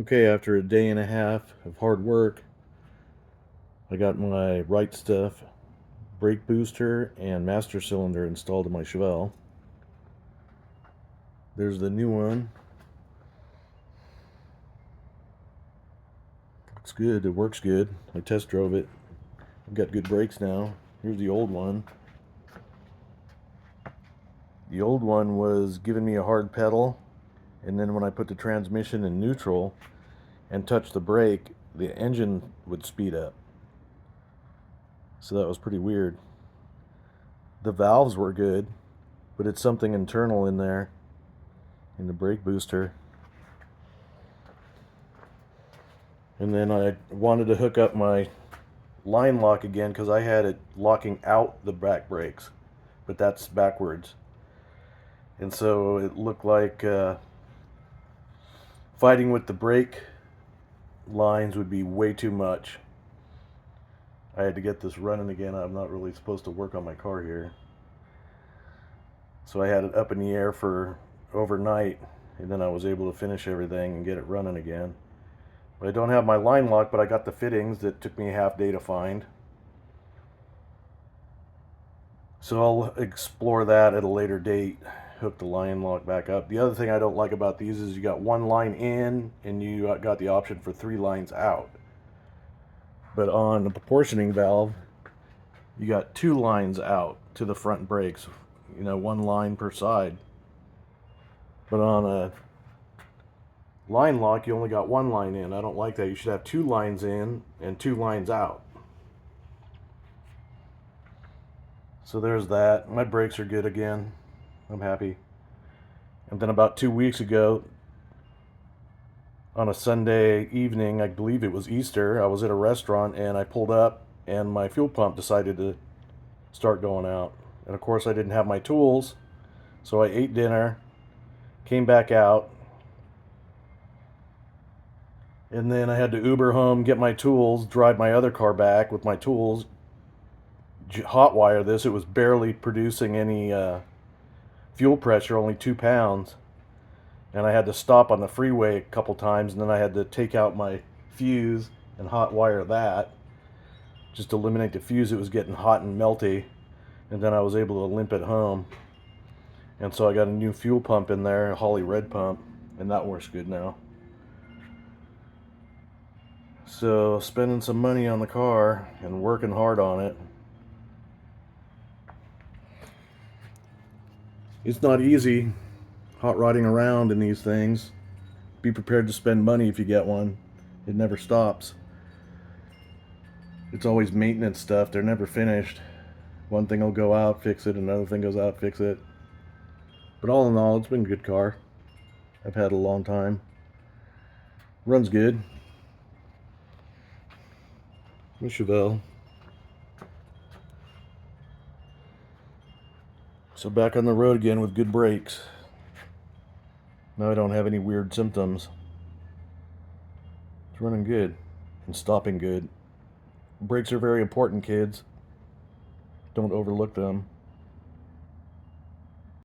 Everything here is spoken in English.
Okay, after a day and a half of hard work, I got my right stuff, brake booster, and master cylinder installed in my Chevelle. There's the new one. Looks good, it works good. I test drove it. I've got good brakes now. Here's the old one. The old one was giving me a hard pedal, and then when I put the transmission in neutral and touched the brake, the engine would speed up. So that was pretty weird. The valves were good, but it's something internal in there in the brake booster. And then I wanted to hook up my line lock again because I had it locking out the back brakes, but that's backwards. And so it looked like fighting with the brake lines would be way too much. I had to get this running again. I'm not really supposed to work on my car here. So I had it up in the air for overnight, and then I was able to finish everything and get it running again. I don't have my line lock, but I got the fittings that took me a half day to find. So I'll explore that at a later date, hook the line lock back up. The other thing I don't like about these is you got one line in and you got the option for 3 lines out. But on the proportioning valve, you got 2 lines out to the front brakes, 1 line per side. But on a line lock, you only got 1 line in. I don't like that. You should have 2 lines in and 2 lines out. So there's that. My brakes are good again. I'm happy. And then about 2 weeks ago, on a Sunday evening, I believe it was Easter, I was at a restaurant and I pulled up and my fuel pump decided to start going out. And of course I didn't have my tools, so I ate dinner, came back out, and then I had to Uber home, get my tools, drive my other car back with my tools, hot wire this. It was barely producing any fuel pressure, only 2 pounds. And I had to stop on the freeway a couple times, and then I had to take out my fuse and hot wire that just to eliminate the fuse. It was getting hot and melty, and then I was able to limp it home. And so I got a new fuel pump in there, a Holly Red pump, and that works good now. So spending some money on the car and working hard on it. It's not easy hot rodding around in these things. Be prepared to spend money if you get one. It never stops. It's always maintenance stuff. They're never finished. One thing will go out, fix it. Another thing goes out, fix it. But all in all, it's been a good car. I've had it a long time. Runs good. My Chevelle. So back on the road again with good brakes. Now I don't have any weird symptoms. It's running good and stopping good. Brakes are very important, kids. Don't overlook them.